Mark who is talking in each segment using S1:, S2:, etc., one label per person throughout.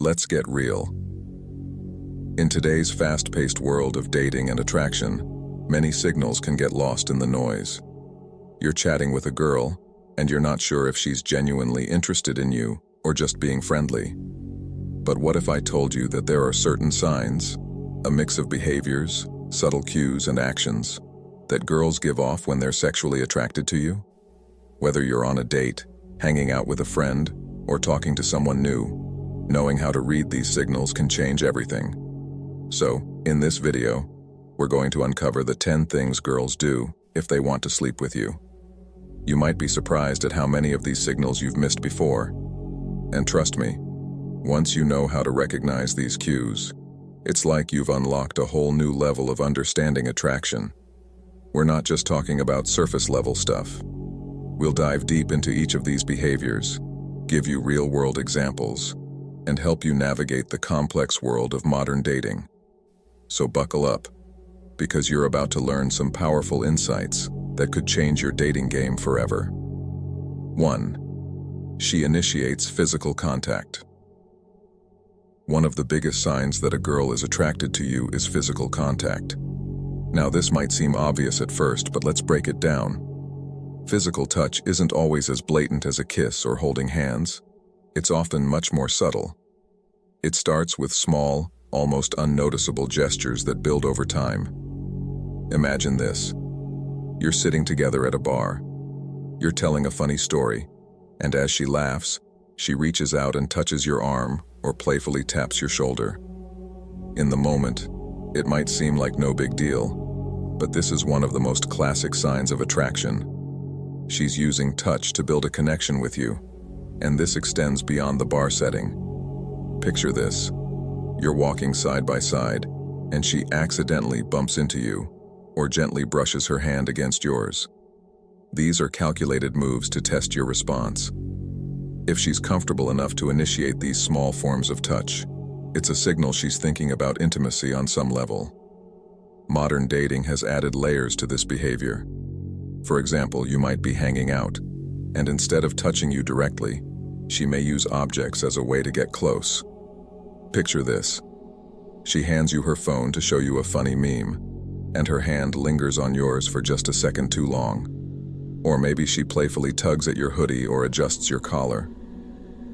S1: Let's get real. In today's fast-paced world of dating and attraction, many signals can get lost in the noise. You're chatting with a girl, and you're not sure if she's genuinely interested in you or just being friendly. But what if I told you that there are certain signs, a mix of behaviors, subtle cues, and actions, that girls give off when they're sexually attracted to you? Whether you're on a date, hanging out with a friend, or talking to someone new, knowing how to read these signals can change everything. So, in this video, we're going to uncover the 10 things girls do if they want to sleep with you. You might be surprised at how many of these signals you've missed before. And trust me, once you know how to recognize these cues, it's like you've unlocked a whole new level of understanding attraction. We're not just talking about surface-level stuff. We'll dive deep into each of these behaviors, give you real-world examples, and help you navigate the complex world of modern dating. So buckle up, because you're about to learn some powerful insights that could change your dating game forever. 1. She initiates physical contact. One of the biggest signs that a girl is attracted to you is physical contact. Now, this might seem obvious at first, but let's break it down. Physical touch isn't always as blatant as a kiss or holding hands. It's often much more subtle. It starts with small, almost unnoticeable gestures that build over time. Imagine this. You're sitting together at a bar. You're telling a funny story, and as she laughs, she reaches out and touches your arm or playfully taps your shoulder. In the moment, it might seem like no big deal, but this is one of the most classic signs of attraction. She's using touch to build a connection with you, and this extends beyond the bar setting. Picture this. You're walking side by side, and she accidentally bumps into you, or gently brushes her hand against yours. These are calculated moves to test your response. If she's comfortable enough to initiate these small forms of touch, it's a signal she's thinking about intimacy on some level. Modern dating has added layers to this behavior. For example, you might be hanging out, and instead of touching you directly, she may use objects as a way to get close. Picture this. She hands you her phone to show you a funny meme, and her hand lingers on yours for just a second too long. Or maybe she playfully tugs at your hoodie or adjusts your collar.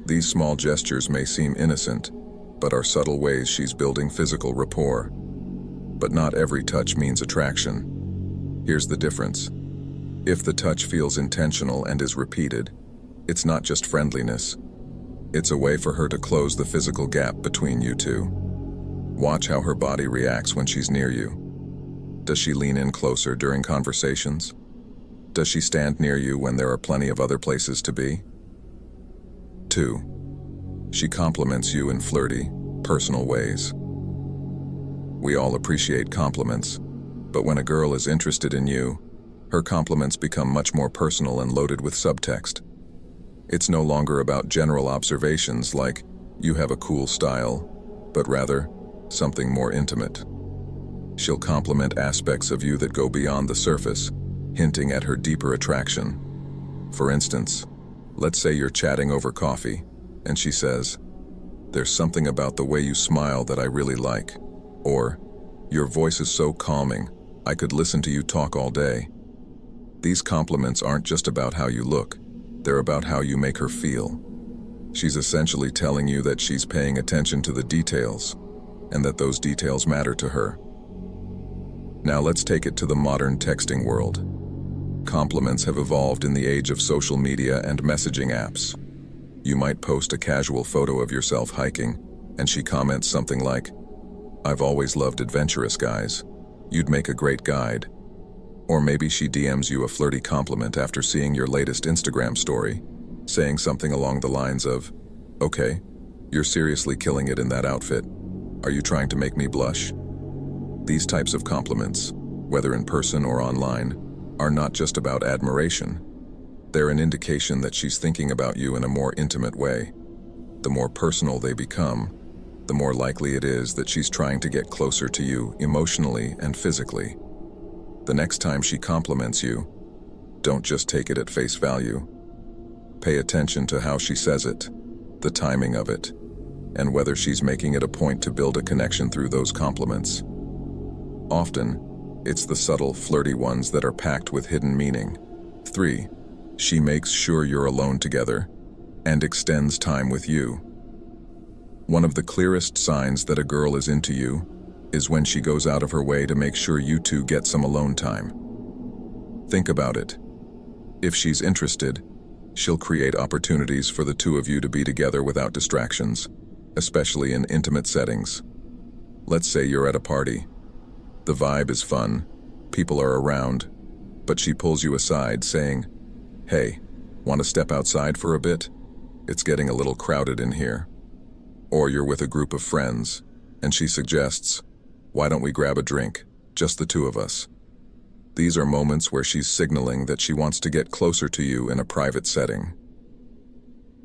S1: These small gestures may seem innocent, but are subtle ways she's building physical rapport. But not every touch means attraction. Here's the difference. If the touch feels intentional and is repeated, it's not just friendliness. It's a way for her to close the physical gap between you two. Watch how her body reacts when she's near you. Does she lean in closer during conversations? Does she stand near you when there are plenty of other places to be? 2. She compliments you in flirty, personal ways. We all appreciate compliments, but when a girl is interested in you, her compliments become much more personal and loaded with subtext. It's no longer about general observations like, "You have a cool style," but rather, something more intimate. She'll compliment aspects of you that go beyond the surface, hinting at her deeper attraction. For instance, let's say you're chatting over coffee, and she says, "There's something about the way you smile that I really like," or, "Your voice is so calming, I could listen to you talk all day." These compliments aren't just about how you look, they're about how you make her feel. She's essentially telling you that she's paying attention to the details, and that those details matter to her. Now let's take it to the modern texting world. Compliments have evolved in the age of social media and messaging apps. You might post a casual photo of yourself hiking, and she comments something like, "I've always loved adventurous guys. You'd make a great guide." Or maybe she DMs you a flirty compliment after seeing your latest Instagram story, saying something along the lines of, "Okay, you're seriously killing it in that outfit. Are you trying to make me blush?" These types of compliments, whether in person or online, are not just about admiration. They're an indication that she's thinking about you in a more intimate way. The more personal they become, the more likely it is that she's trying to get closer to you emotionally and physically. The next time she compliments you, don't just take it at face value. Pay attention to how she says it, the timing of it, and whether she's making it a point to build a connection through those compliments. Often, it's the subtle, flirty ones that are packed with hidden meaning. 3. She makes sure you're alone together and extends time with you. One of the clearest signs that a girl is into you is when she goes out of her way to make sure you two get some alone time. Think about it. If she's interested, she'll create opportunities for the two of you to be together without distractions, especially in intimate settings. Let's say you're at a party. The vibe is fun, people are around, but she pulls you aside saying, "Hey, want to step outside for a bit? It's getting a little crowded in here." Or you're with a group of friends, and she suggests, "Why don't we grab a drink, just the two of us?" These are moments where she's signaling that she wants to get closer to you in a private setting.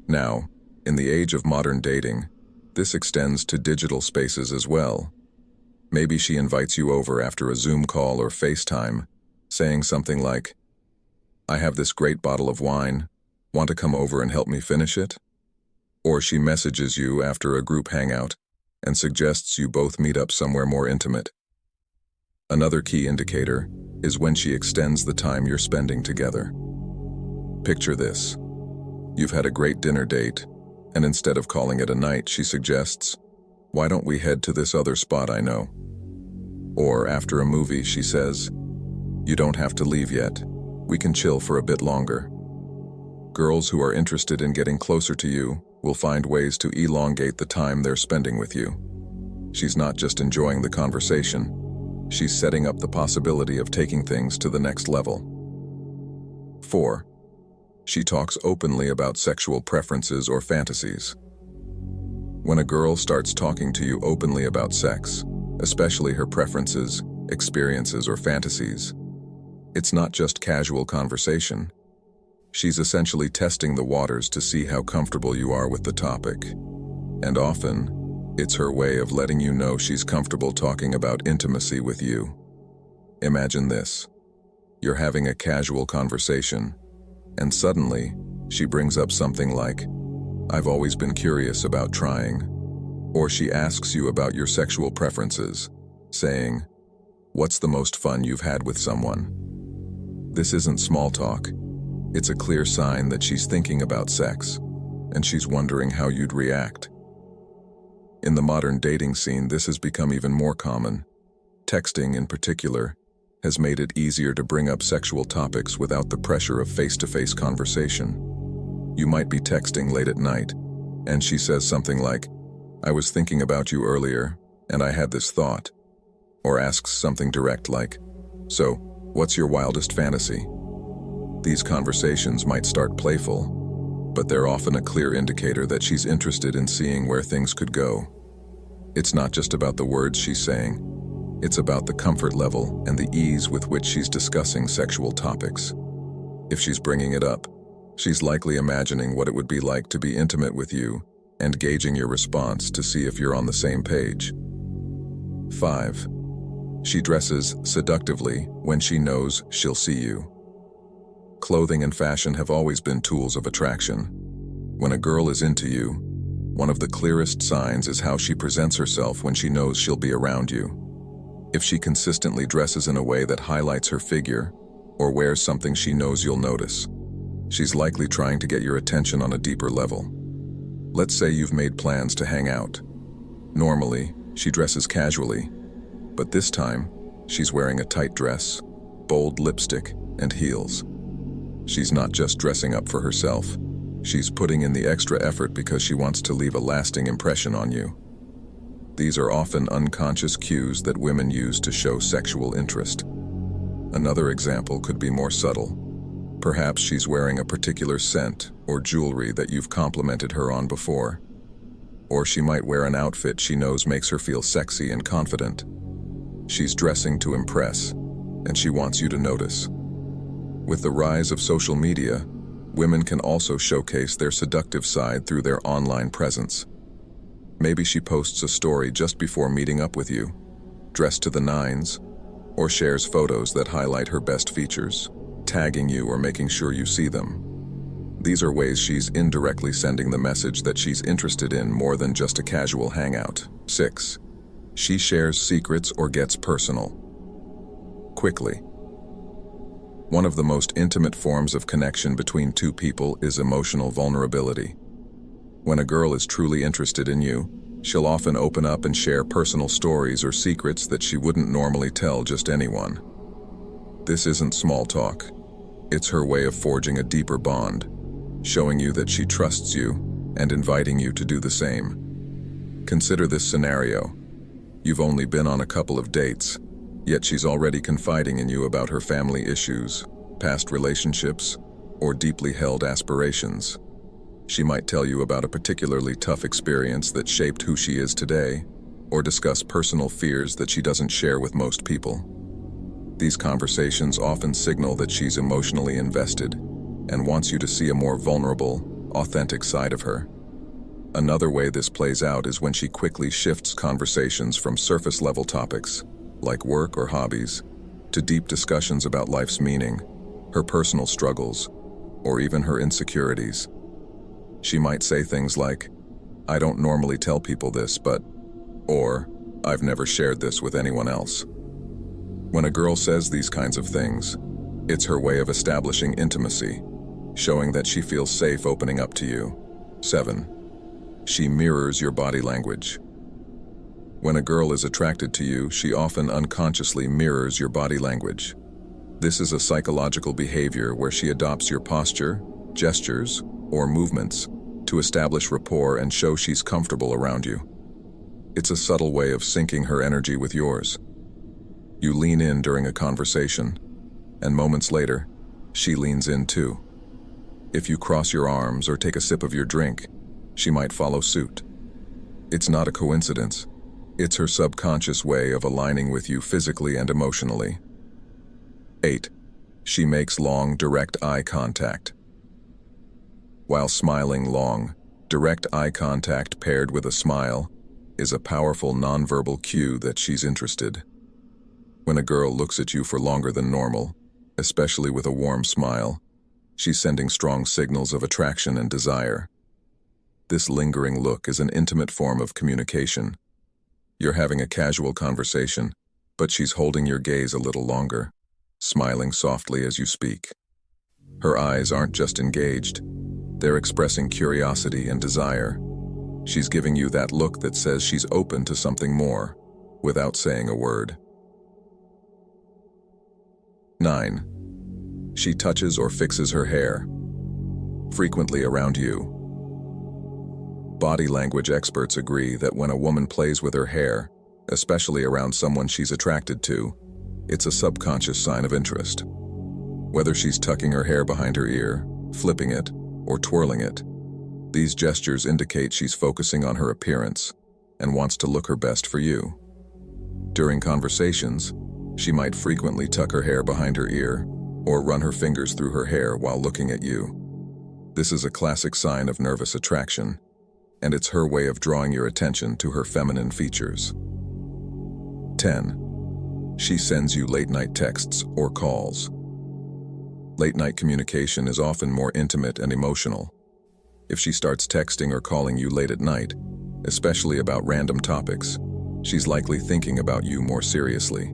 S1: Now, in the age of modern dating, this extends to digital spaces as well. Maybe she invites you over after a Zoom call or FaceTime, saying something like, "I have this great bottle of wine. Want to come over and help me finish it?" Or she messages you after a group hangout and suggests you both meet up somewhere more intimate. Another key indicator is when she extends the time you're spending together. Picture this. You've had a great dinner date, and instead of calling it a night, she suggests, "Why don't we head to this other spot I know?" Or after a movie, she says, "You don't have to leave yet. We can chill for a bit longer." Girls who are interested in getting closer to you will find ways to elongate the time they're spending with you. She's not just enjoying the conversation, she's setting up the possibility of taking things to the next level. 4. She talks openly about sexual preferences or fantasies. When a girl starts talking to you openly about sex, especially her preferences, experiences, or fantasies, it's not just casual conversation. She's essentially testing the waters to see how comfortable you are with the topic. And often, it's her way of letting you know she's comfortable talking about intimacy with you. Imagine this. You're having a casual conversation, and suddenly, she brings up something like, "I've always been curious about trying." Or she asks you about your sexual preferences, saying, "What's the most fun you've had with someone?" This isn't small talk. It's a clear sign that she's thinking about sex, and she's wondering how you'd react. In the modern dating scene, this has become even more common. Texting, in particular, has made it easier to bring up sexual topics without the pressure of face-to-face conversation. You might be texting late at night, and she says something like, "I was thinking about you earlier, and I had this thought." Or asks something direct like, "So, what's your wildest fantasy?" These conversations might start playful, but they're often a clear indicator that she's interested in seeing where things could go. It's not just about the words she's saying, it's about the comfort level and the ease with which she's discussing sexual topics. If she's bringing it up, she's likely imagining what it would be like to be intimate with you and gauging your response to see if you're on the same page. 5. She dresses seductively when she knows she'll see you. Clothing and fashion have always been tools of attraction. When a girl is into you, one of the clearest signs is how she presents herself when she knows she'll be around you. If she consistently dresses in a way that highlights her figure, or wears something she knows you'll notice, she's likely trying to get your attention on a deeper level. Let's say you've made plans to hang out. Normally, she dresses casually, but this time, she's wearing a tight dress, bold lipstick, and heels. She's not just dressing up for herself. She's putting in the extra effort because she wants to leave a lasting impression on you. These are often unconscious cues that women use to show sexual interest. Another example could be more subtle. Perhaps she's wearing a particular scent or jewelry that you've complimented her on before. Or she might wear an outfit she knows makes her feel sexy and confident. She's dressing to impress, and she wants you to notice. With the rise of social media, women can also showcase their seductive side through their online presence. Maybe she posts a story just before meeting up with you, dressed to the nines, or shares photos that highlight her best features, tagging you or making sure you see them. These are ways she's indirectly sending the message that she's interested in more than just a casual hangout. 6. She shares secrets or gets personal. Quickly. One of the most intimate forms of connection between two people is emotional vulnerability. When a girl is truly interested in you, she'll often open up and share personal stories or secrets that she wouldn't normally tell just anyone. This isn't small talk. It's her way of forging a deeper bond, showing you that she trusts you and inviting you to do the same. Consider this scenario. You've only been on a couple of dates, yet she's already confiding in you about her family issues, past relationships, or deeply held aspirations. She might tell you about a particularly tough experience that shaped who she is today, or discuss personal fears that she doesn't share with most people. These conversations often signal that she's emotionally invested and wants you to see a more vulnerable, authentic side of her. Another way this plays out is when she quickly shifts conversations from surface-level topics, like work or hobbies, to deep discussions about life's meaning, her personal struggles, or even her insecurities. She might say things like, "I don't normally tell people this, but," or, "I've never shared this with anyone else." When a girl says these kinds of things, it's her way of establishing intimacy, showing that she feels safe opening up to you. 7. She mirrors your body language. When a girl is attracted to you, she often unconsciously mirrors your body language. This is a psychological behavior where she adopts your posture, gestures, or movements to establish rapport and show she's comfortable around you. It's a subtle way of syncing her energy with yours. You lean in during a conversation, and moments later, she leans in too. If you cross your arms or take a sip of your drink, she might follow suit. It's not a coincidence. It's her subconscious way of aligning with you physically and emotionally. 8. She makes long, direct eye contact. While smiling long, direct eye contact paired with a smile is a powerful nonverbal cue that she's interested. When a girl looks at you for longer than normal, especially with a warm smile, she's sending strong signals of attraction and desire. This lingering look is an intimate form of communication. You're having a casual conversation, but she's holding your gaze a little longer, smiling softly as you speak. Her eyes aren't just engaged, they're expressing curiosity and desire. She's giving you that look that says she's open to something more, without saying a word. 9. She touches or fixes her hair, frequently around you. Body language experts agree that when a woman plays with her hair, especially around someone she's attracted to, it's a subconscious sign of interest. Whether she's tucking her hair behind her ear, flipping it, or twirling it, these gestures indicate she's focusing on her appearance and wants to look her best for you. During conversations, she might frequently tuck her hair behind her ear or run her fingers through her hair while looking at you. This is a classic sign of nervous attraction, and it's her way of drawing your attention to her feminine features. 10. She sends you late-night texts or calls. Late-night communication is often more intimate and emotional. If she starts texting or calling you late at night, especially about random topics, she's likely thinking about you more seriously.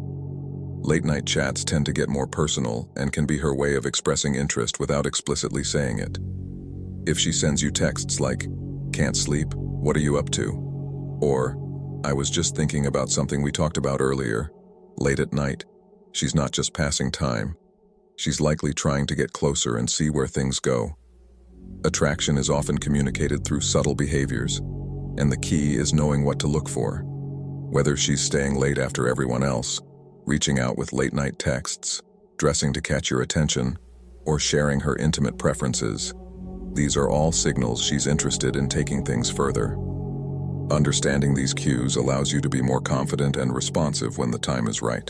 S1: Late-night chats tend to get more personal and can be her way of expressing interest without explicitly saying it. If she sends you texts like, "Can't sleep, what are you up to?" or "I was just thinking about something we talked about earlier," late at night, she's not just passing time. She's likely trying to get closer and see where things go. Attraction is often communicated through subtle behaviors, and the key is knowing what to look for. Whether she's staying late after everyone else, reaching out with late-night texts, dressing to catch your attention, or sharing her intimate preferences, these are all signals she's interested in taking things further. Understanding these cues allows you to be more confident and responsive when the time is right.